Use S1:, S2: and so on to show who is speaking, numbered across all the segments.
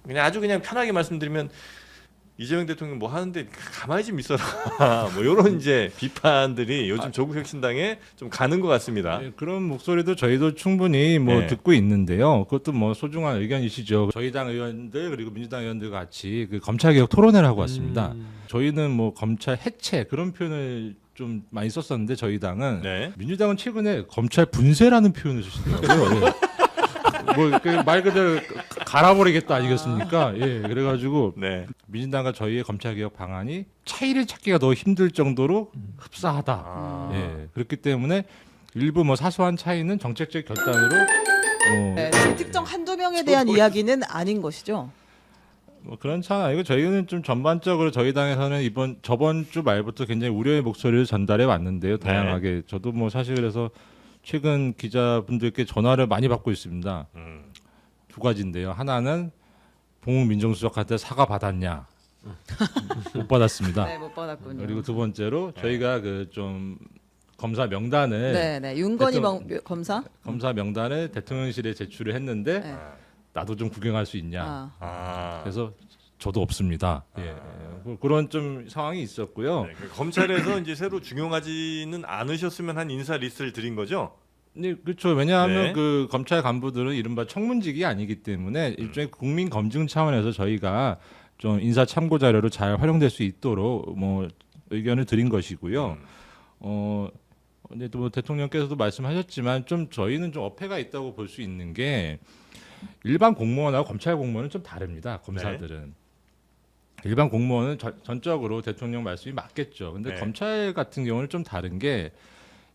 S1: 그냥 아주 그냥 편하게 말씀드리면 이재명 대통령 뭐 하는데 가만히 좀 있어라. 뭐 이런 이제 비판들이 요즘 조국혁신당에 좀 가는 것 같습니다.
S2: 네, 그런 목소리도 저희도 충분히 뭐
S1: 네.
S2: 듣고 있는데요. 그것도 뭐 소중한 의견이시죠. 저희 당 의원들 그리고 민주당 의원들 같이 그 검찰개혁 토론회를 하고 왔습니다. 저희는 뭐 검찰 해체 그런 표현을 좀 많이 썼었는데 저희 당은
S1: 네.
S2: 민주당은 최근에 검찰 분쇄라는 표현을 쓰시더라고요. 네. 뭐말 그대로 갈아버리겠다 아니겠습니까? 예, 그래가지고
S1: 네.
S2: 민주당과 저희의 검찰개혁 방안이 차이를 찾기가 더 힘들 정도로 흡사하다.
S1: 아.
S2: 예, 그렇기 때문에 일부 뭐 사소한 차이는 정책적 결단으로 뭐,
S3: 네, 특정 한두 명에 대한 이야기는 아닌 것이죠.
S2: 뭐 그런 차는 아니고 저희는 좀 전반적으로 저희 당에서는 저번 주 말부터 굉장히 우려의 목소리를 전달해 왔는데요. 다양하게 저도 뭐 사실 그래서 최근 기자분들께 전화를 많이 받고 있습니다. 두 가지인데요. 하나는 봉욱 민정수석한테 사과 받았냐? 못 받았습니다.
S3: 네, 못 받았군요.
S2: 그리고 두 번째로 저희가 그 좀 검사 명단을
S3: 네, 네. 윤건희
S2: 대통령-
S3: 검사.
S2: 검사 명단을 대통령실에 제출을 했는데
S3: 네.
S2: 나도 좀 구경할 수 있냐?
S3: 아,
S1: 아.
S2: 그래서 저도 없습니다. 예. 그런 좀 상황이 있었고요.
S1: 네, 그 검찰에서 이제 새로 중용하지는 않으셨으면 한 인사 리스트를 드린 거죠?
S2: 네, 그렇죠. 왜냐하면
S1: 네.
S2: 그 검찰 간부들은 이른바 청문직이 아니기 때문에 일종의 국민 검증 차원에서 저희가 좀 인사 참고 자료로 잘 활용될 수 있도록 뭐 의견을 드린 것이고요. 근데 또 뭐 대통령께서도 말씀하셨지만 좀 저희는 좀 어폐가 있다고 볼 수 있는 게 일반 공무원하고 검찰 공무원은 좀 다릅니다. 검사들은. 일반 공무원은 전적으로 대통령 말씀이 맞겠죠. 근데
S1: 네.
S2: 검찰 같은 경우는 좀 다른 게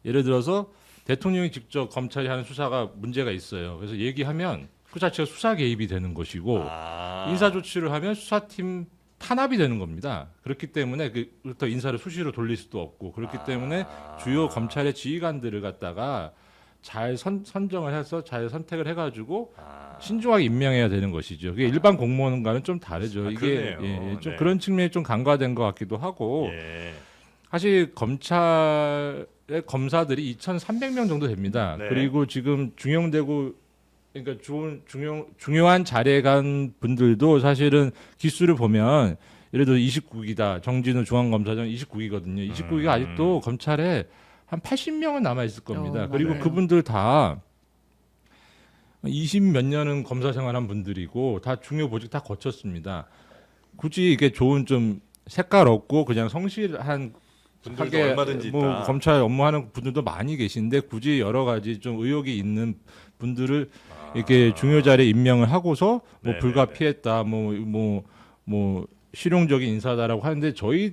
S2: 예를 들어서 대통령이 직접 검찰이 하는 수사가 문제가 있어요. 그래서 얘기하면 그 자체가 수사 개입이 되는 것이고
S1: 아.
S2: 인사 조치를 하면 수사팀 탄압이 되는 겁니다. 그렇기 때문에 그부터 인사를 수시로 돌릴 수도 없고 그렇기 때문에 주요 검찰의 지휘관들을 갖다가 잘 선정을 해서 잘 선택을 해가지고 신중하게 임명해야 되는 것이죠. 그게 일반 공무원과는 좀 다르죠. 이게
S1: 그러네요.
S2: 좀
S1: 네.
S2: 그런 측면이 좀 간과된 것 같기도 하고
S1: 예.
S2: 사실 검찰의 검사들이 2,300명 정도 됩니다.
S1: 네.
S2: 그리고 지금 중용되고 그러니까 중요한 자리에 간 분들도 사실은 기수를 보면 예를 들어 29기다. 정진우 중앙검사장 29기거든요. 29기가 아직도 검찰에 한 80명은 남아 있을 겁니다. 그리고
S1: 맞아요.
S2: 그분들 다 20 몇 년은 검사 생활한 분들이고 다 중요 보직 다 거쳤습니다. 굳이 이게 좋은 좀 색깔 없고 그냥 성실한
S1: 분들도
S2: 하게
S1: 얼마든지
S2: 뭐
S1: 있다.
S2: 검찰 업무하는 분들도 많이 계신데 굳이 여러 가지 좀 의혹이 있는 분들을 이렇게 중요 자리에 임명을 하고서 뭐
S1: 네네네.
S2: 불가피했다 뭐 실용적인 인사다라고 하는데 저희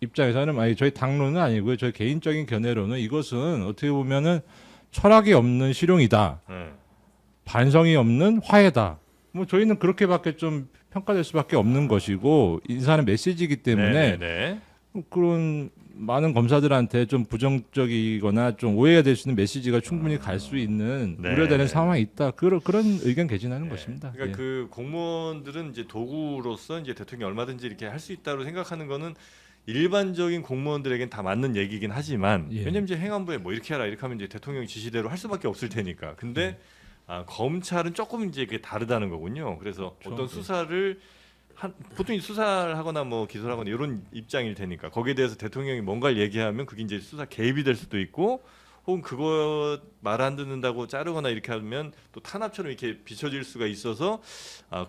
S2: 입장에서는 아니 저희 당론은 아니고요. 저희 개인적인 견해로는 이것은 어떻게 보면은 철학이 없는 실용이다. 반성이 없는 화해다. 뭐 저희는 그렇게밖에 좀 평가될 수밖에 없는 것이고 인사는 메시지이기 때문에
S1: 네네.
S2: 그런 많은 검사들한테 좀 부정적이거나 좀 오해가 될 수 있는 메시지가 충분히 갈 수 있는
S1: 네.
S2: 우려되는 상황이 있다. 그런 의견 개진하는 것입니다.
S1: 그러니까
S2: 예.
S1: 그 공무원들은 이제 도구로서 이제 대통령이 얼마든지 이렇게 할 수 있다고 생각하는 거는 일반적인 공무원들에겐 다 맞는 얘기긴 하지만
S2: 예.
S1: 왜냐면 이제 행안부에 뭐 이렇게 해라 이렇게 하면 이제 대통령 지시대로 할 수밖에 없을 테니까. 근데 검찰은 조금 이제 그게 다르다는 거군요. 그래서
S2: 그렇죠.
S1: 어떤 수사를 보통 수사를 하거나 뭐 기소를 하거나 이런 입장일 테니까 거기에 대해서 대통령이 뭔가를 얘기하면 그게 이제 수사 개입이 될 수도 있고 혹은 그거 말 안 듣는다고 자르거나 이렇게 하면 또 탄압처럼 이렇게 비춰질 수가 있어서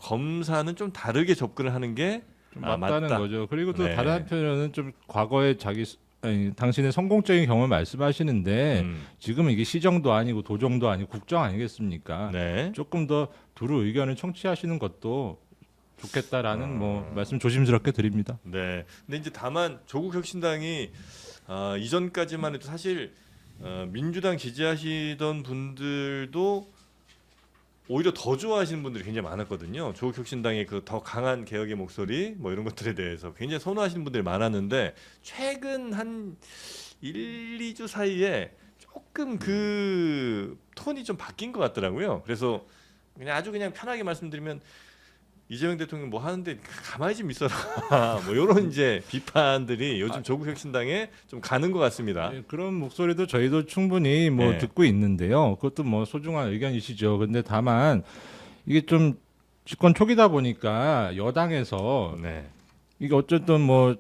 S1: 검사는 좀 다르게 접근을 하는 게
S2: 좀 맞다는
S1: 맞다.
S2: 거죠. 그리고 또
S1: 네.
S2: 다른 한편으로는 좀 과거에 당신의 성공적인 경험을 말씀하시는데 지금은 이게 시정도 아니고 도정도 아니고 국정 아니겠습니까?
S1: 네.
S2: 조금 더 두루 의견을 청취하시는 것도 좋겠다라는 뭐 말씀 조심스럽게 드립니다.
S1: 네. 근데 이제 다만 조국 혁신당이 이전까지만 해도 사실 민주당 지지하시던 분들도 오히려 더 좋아하시는 분들이 굉장히 많았거든요. 조국 혁신당의 그 더 강한 개혁의 목소리 뭐 이런 것들에 대해서 굉장히 선호하시는 분들이 많았는데 최근 한 1, 2주 사이에 조금 그 톤이 좀 바뀐 것 같더라고요. 그래서 그냥 아주 그냥 편하게 말씀드리면 이재명 대통령 뭐 하는데 가만히 좀 있어라. 뭐 이런 이제 비판들이 요즘 조국 혁신당에 좀 가는 것 같습니다.
S2: 예, 그런 목소리도 저희도 충분히 뭐
S1: 네.
S2: 듣고 있는데요. 그것도 뭐 소중한 의견이시죠. 근데 다만 이게 좀 집권 초기다 보니까 여당에서
S1: 네.
S2: 이게 어쨌든 뭐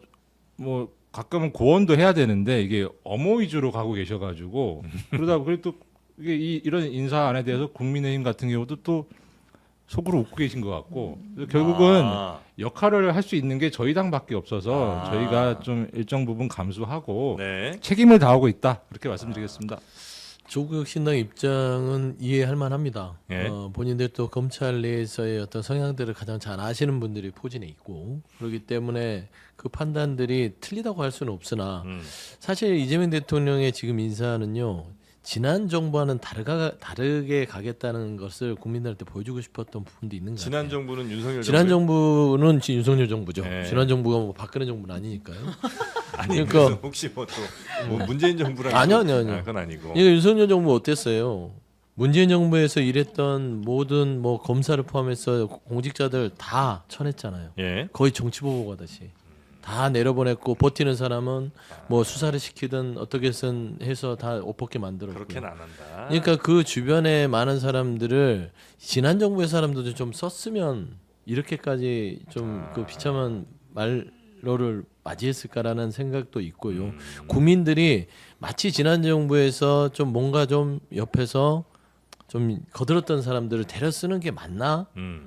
S2: 가끔은 고언도 해야 되는데 이게 엄호 위주로 가고 계셔가지고 그러다 그리고 또 이게 이런 인사안에 대해서 국민의힘 같은 경우도 또 속으로 웃고 계신 것 같고 그래서 결국은 역할을 할 수 있는 게 저희 당밖에 없어서 저희가 좀 일정 부분 감수하고
S1: 네.
S2: 책임을 다하고 있다 그렇게 말씀드리겠습니다.
S4: 조국혁신당 입장은 이해할 만합니다.
S1: 예.
S4: 본인들 또 검찰 내에서의 어떤 성향들을 가장 잘 아시는 분들이 포진해 있고 그렇기 때문에 그 판단들이 틀리다고 할 수는 없으나 사실 이재명 대통령의 지금 인사는요. 지난 정부와는 다르게 가겠다는 것을 국민들한테 보여주고 싶었던 부분도 있는 것
S1: 지난
S4: 같아요.
S1: 정부는 윤석열
S4: 지난
S1: 정부
S4: 정부는 윤석열 정부죠.
S1: 네.
S4: 지난 정부가 뭐 박근혜 정부는 아니니까요.
S1: 아니
S4: 그러니까-
S1: 무슨 혹시 뭐 또 뭐 문재인 정부랑
S4: 아니요.
S1: 그건 아니고.
S4: 이거 윤석열 정부 어땠어요? 문재인 정부에서 일했던 모든 뭐 검사를 포함해서 공직자들 다 쳐냈잖아요.
S1: 예.
S4: 거의 정치 보복하듯이 다 내려보냈고 버티는 사람은 뭐 수사를 시키든 어떻게든 해서 다 옷벗게 만들었고.
S1: 그렇게는 안 한다.
S4: 그러니까 그 주변에 많은 사람들을 지난 정부의 사람들도 좀 썼으면 이렇게까지 좀 그 비참한 말로를 맞이했을까라는 생각도 있고요. 국민들이 마치 지난 정부에서 좀 뭔가 좀 옆에서 좀 거들었던 사람들을 데려 쓰는 게 맞나?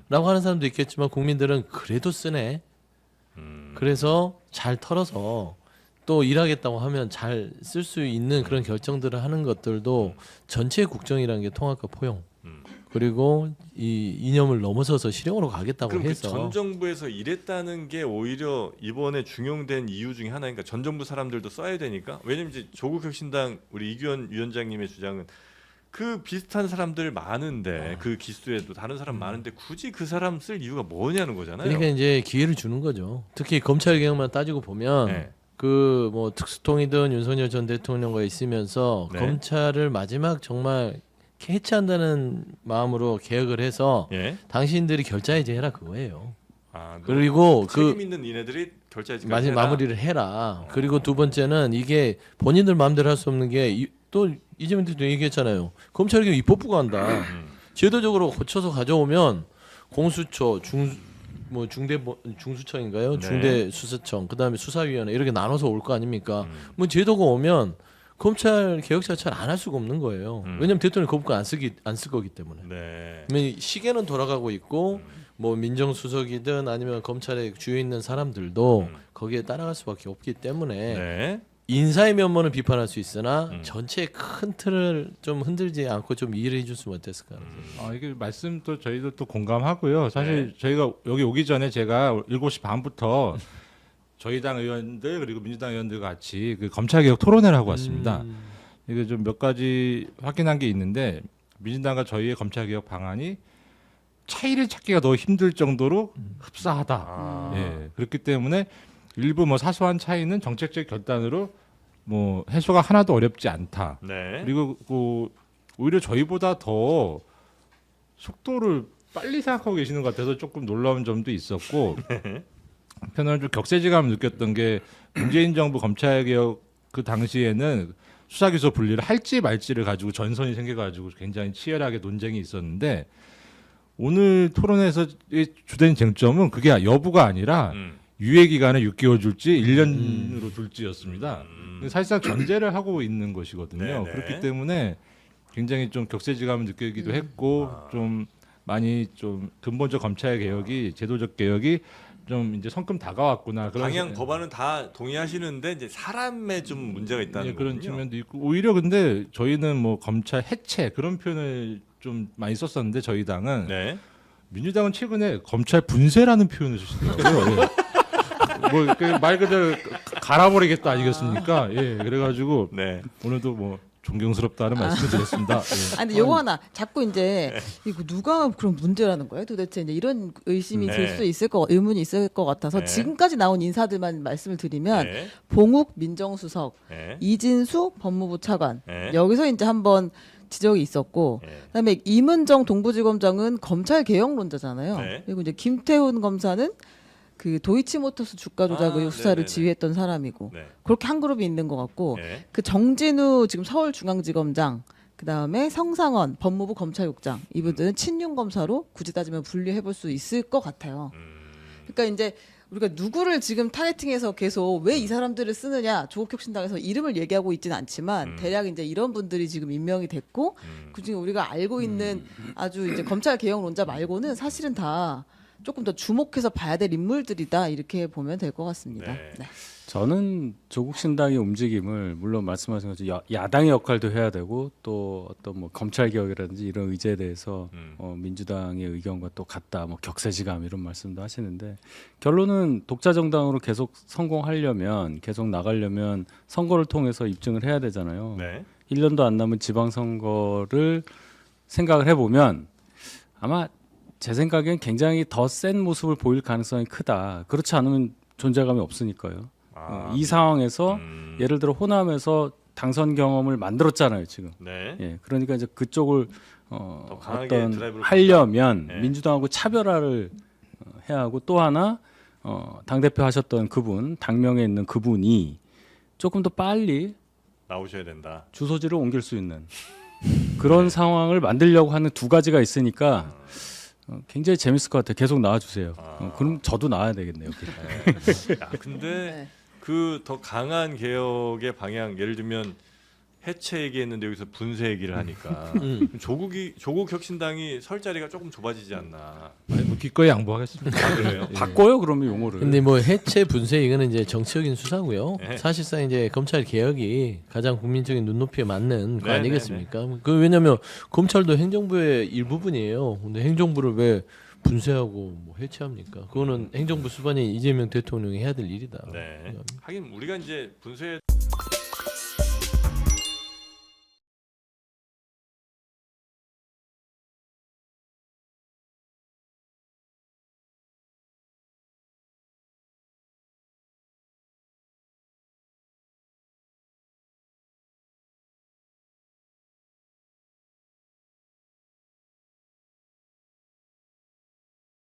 S4: 라고 하는 사람도 있겠지만 국민들은 그래도 쓰네. 그래서 잘 털어서 또 일하겠다고 하면 잘 쓸 수 있는 그런 결정들을 하는 것들도 전체 국정이라는 게 통합과 포용 그리고 이 이념을 넘어서서 실용으로 가겠다고
S1: 그럼 그
S4: 해서
S1: 전 정부에서 이랬다는 게 오히려 이번에 중용된 이유 중에 하나니까 전 정부 사람들도 써야 되니까. 왜냐면 이제 조국혁신당 우리 이규현 위원장님의 주장은 그 비슷한 사람들 많은데 그 기수에도 다른 사람 많은데 굳이 그 사람 쓸 이유가 뭐냐는 거잖아요.
S4: 그러니까 이제 기회를 주는 거죠. 특히 검찰 개혁만 따지고 보면
S1: 네.
S4: 그 뭐 특수통이든 윤석열 전 대통령과 있으면서
S1: 네.
S4: 검찰을 마지막 정말 해체한다는 마음으로 개혁을 해서
S1: 예.
S4: 당신들이 결자해제 해라 그거예요.
S1: 아,
S4: 그리고
S1: 책임 있는 이네들이 결자해지
S4: 마무리를 해라. 그리고 두 번째는 이게 본인들 마음대로 할 수 없는 게 또 이재명 대통령 얘기했잖아요. 검찰 개혁 입법부가 한다. 제도적으로 고쳐서 가져오면 공수처 중수청인가요?
S1: 네.
S4: 중대수사청 그다음에 수사위원회 이렇게 나눠서 올 거 아닙니까? 뭐 제도가 오면 검찰 개혁 자체를 안 할 수가 없는 거예요. 왜냐하면 대통령 거부권 안 쓸 거기 때문에.
S1: 네.
S4: 그러면 시계는 돌아가고 있고 뭐 민정수석이든 아니면 검찰에 주요 있는 사람들도 거기에 따라갈 수밖에 없기 때문에
S1: 네.
S4: 인사의 면모는 비판할 수 있으나 전체 큰 틀을 좀 흔들지 않고 좀 이해를 해줬으면 어땠을까.
S2: 이게 말씀도 저희도 또 공감하고요. 사실
S1: 네.
S2: 저희가 여기 오기 전에 제가 7시 반부터 저희 당 의원들 그리고 민주당 의원들 같이 그 검찰 개혁 토론회를 하고 왔습니다. 이게 좀 몇 가지 확인한 게 있는데 민주당과 저희의 검찰 개혁 방안이 차이를 찾기가 너무 힘들 정도로 흡사하다. 예. 그렇기 때문에 일부 뭐 사소한 차이는 정책적 결단으로 뭐 해소가 하나도 어렵지 않다.
S1: 네.
S2: 그리고 그 오히려 저희보다 더 속도를 빨리 생각하고 계시는 것 같아서 조금 놀라운 점도 있었고 한편으로는 좀 격세지감을 느꼈던 게 문재인 정부 검찰개혁 그 당시에는 수사기소 분리를 할지 말지를 가지고 전선이 생겨가지고 굉장히 치열하게 논쟁이 있었는데 오늘 토론에서 주된 쟁점은 그게 여부가 아니라 유예 기간을 6개월 줄지 1년으로 줄지였습니다. 사실상 전제를 하고 있는 것이거든요.
S1: 네네.
S2: 그렇기 때문에 굉장히 좀 격세지감을 느끼기도 했고 좀 많이 좀 근본적 검찰 개혁이 제도적 개혁이 좀 이제 성큼 다가왔구나 그런
S1: 방향 법안은 다 동의하시는데 이제 사람에 좀 문제가 있다는
S2: 예, 그런
S1: 거군요.
S2: 측면도 있고 오히려 근데 저희는 뭐 검찰 해체 그런 표현을 좀 많이 썼었는데 저희 당은
S1: 네.
S2: 민주당은 최근에 검찰 분쇄라는 표현을 쓰시더라고요. 뭐 말 그대로 갈아버리겠다 아니겠습니까? 예, 그래가지고
S1: 네.
S2: 오늘도 뭐 존경스럽다는 말씀을 드렸습니다. 예.
S3: 아니 근데 요거 하나 자꾸 이제 이거 누가 그런 문제라는 거예요? 도대체 이제 이런 의심이
S1: 네.
S3: 들 수 있을 거 의문이 있을 것 같아서
S1: 네.
S3: 지금까지 나온 인사들만 말씀을 드리면
S1: 네.
S3: 봉욱 민정수석,
S1: 네.
S3: 이진수 법무부 차관
S1: 네.
S3: 여기서 이제 한번 지적이 있었고
S1: 네.
S3: 그다음에 임은정 동부지검장은 검찰 개혁론자잖아요.
S1: 네.
S3: 그리고 이제 김태훈 검사는 그 도이치모터스 주가 조작 의혹 수사를
S1: 네네네.
S3: 지휘했던 사람이고
S1: 네.
S3: 그렇게 한 그룹이 있는 것 같고
S1: 네.
S3: 그 정진우 지금 서울중앙지검장 그다음에 성상원 법무부 검찰국장 이분들은 친윤 검사로 굳이 따지면 분류해 볼 수 있을 것 같아요. 그러니까 이제 우리가 누구를 지금 타겟팅해서 계속 왜 이 사람들을 쓰느냐 조국혁신당에서 이름을 얘기하고 있지는 않지만 대략 이제 이런 분들이 지금 임명이 됐고 그중에 우리가 알고 있는 아주 이제 검찰 개혁론자 말고는 사실은 다 조금 더 주목해서 봐야 될 인물들이다 이렇게 보면 될 것 같습니다.
S1: 네.
S3: 네.
S5: 저는 조국 신당의 움직임을 물론 말씀하신 것처럼 야당의 역할도 해야 되고 또 어떤 뭐 검찰 개혁이라든지 이런 의제에 대해서 민주당의 의견과 또 같다 뭐 격세지감 이런 말씀도 하시는데 결론은 독자 정당으로 계속 성공하려면 계속 나가려면 선거를 통해서 입증을 해야 되잖아요.
S1: 네.
S5: 1년도 안 남은 지방선거를 생각을 해보면 아마 제 생각엔 굉장히 더 센 모습을 보일 가능성이 크다. 그렇지 않으면 존재감이 없으니까요. 이 상황에서 예를 들어 호남에서 당선 경험을 만들었잖아요 지금.
S1: 네.
S5: 예, 그러니까 이제 그쪽을
S1: 더 강하게
S5: 어떤
S1: 드라이브를
S5: 하려면
S1: 네.
S5: 민주당하고 차별화를 해야 하고 또 하나 당 대표 하셨던 그분 당명에 있는 그분이 조금 더 빨리
S1: 나오셔야 된다.
S5: 주소지를 옮길 수 있는 그런 상황을 만들려고 하는 두 가지가 있으니까 굉장히 재밌을 것 같아요. 계속 나와주세요. 그럼 저도 나와야 되겠네요.
S1: 야, 근데
S3: 네.
S1: 그 더 강한 개혁의 방향 예를 들면 해체 얘기했는데 여기서 분쇄 얘기를 하니까 조국 혁신당이 설 자리가 조금 좁아지지 않나.
S2: 아니, 뭐 기꺼이 양보하겠습니다.
S1: 아, 그래요?
S5: 바꿔요 그러면 용어를.
S4: 근데 뭐 해체 분쇄 이거는 이제 정치적인 수사고요.
S1: 네.
S4: 사실상 이제 검찰 개혁이 가장 국민적인 눈높이에 맞는 거
S1: 네,
S4: 아니겠습니까? 그 왜냐하면 검찰도 행정부의 일부분이에요. 근데 행정부를 왜 분쇄하고 뭐 해체합니까? 그거는 행정부 수반인 이재명 대통령이 해야 될 일이다.
S1: 네. 하긴 우리가 이제 분쇄에